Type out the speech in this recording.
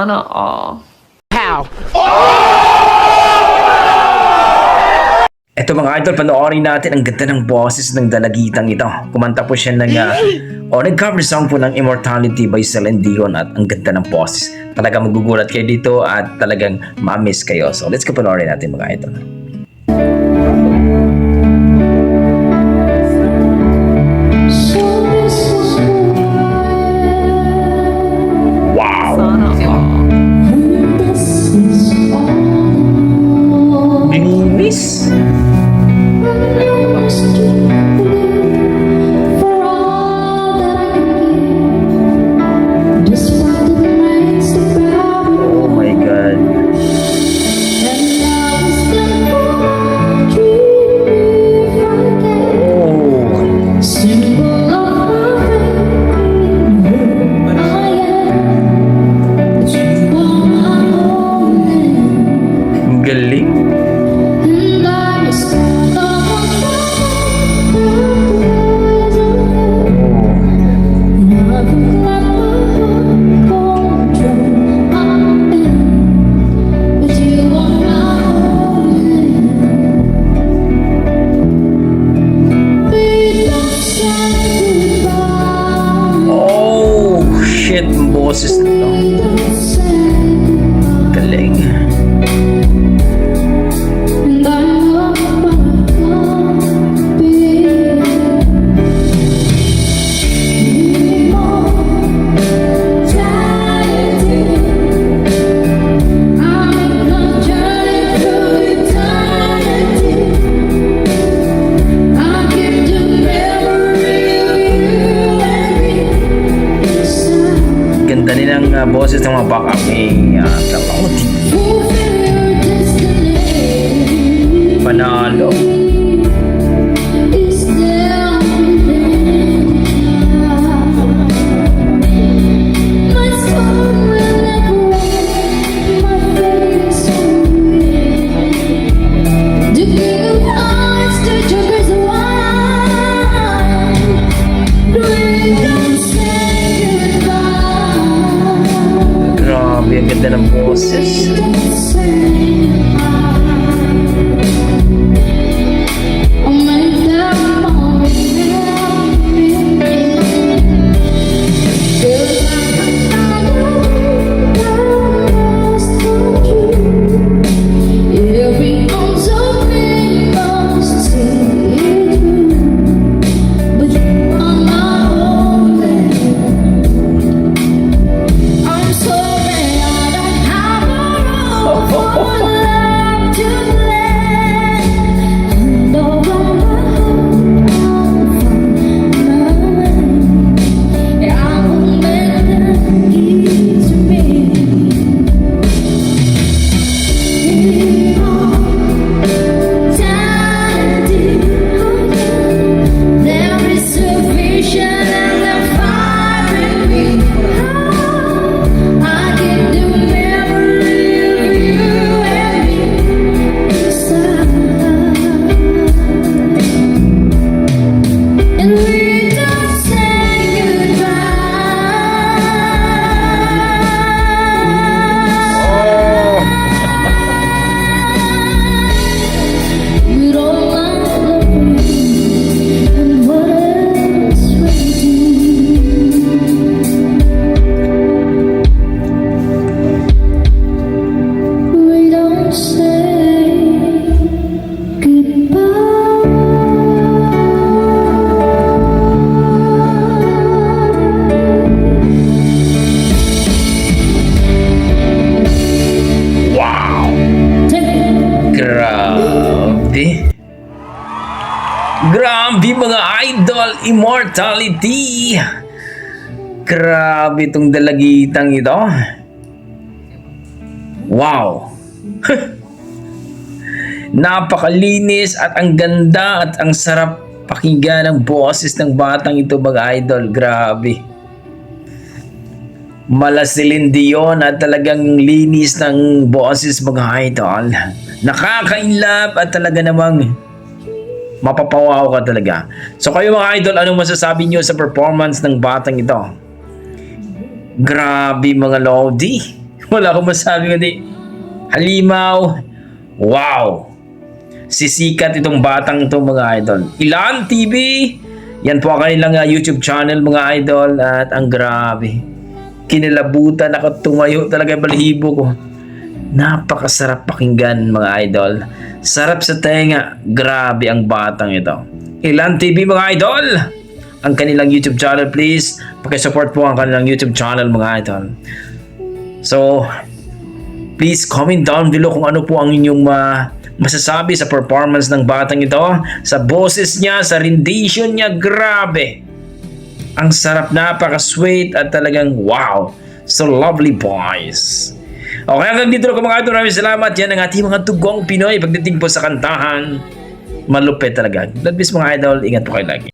Sana all. How? Eto mga idol, panoorin natin ang ganda ng boses ng dalagitang ito. Kumanta po siya ng nag-cover song po ng Immortality by Celine Dion at ang ganda ng boses. Talagang magugulat kayo dito at talagang ma-miss kayo. So let's go panoorin natin mga idol. Wow! Sana all. Linis! Oh my God. Oh. Ang galing. Oh, shit, ang boses nito. Galing. Ganda din ang boses ng mga backup ni Kalauti. Panalo. Grabe, ang ganda ng boses. Grabe. Grabe mga idol, Immortality. Grabe itong dalagitang ito. Wow. Napakalinis at ang ganda at ang sarap pakinggan ng boses ng batang ito mga idol. Grabe. Mala Celine Dion at talagang linis ng boses mga idol. Nakaka-inlove at talaga namang mapapawaw ka talaga. So kayo mga idol, anong masasabi nyo sa performance ng batang ito? Grabe mga Lodi. Wala akong masabi kundi halimaw. Wow! Sisikat itong batang ito mga idol. Ilan TV? Yan po ang kanilang YouTube channel mga idol. At ang grabe. Kinilabutan ako, tumayo talaga yung balahibo ko. Napakasarap pakinggan mga idol. Sarap sa tenga. Grabe ang batang ito. Ilan TV mga idol? Ang kanilang YouTube channel please. Pakisupport po ang kanilang YouTube channel mga idol. So, please comment down below kung ano po ang inyong masasabi sa performance ng batang ito. Sa boses niya, sa rendition niya, grabe. Ang sarap, napaka-sweet at talagang wow. So lovely boys. Okay, hanggang dito lang mga idol. Maraming salamat. Yan ang ating mga tugong Pinoy pagdating po sa kantahan. Malupit talaga. God bless mga idol. Ingat po kayo lagi.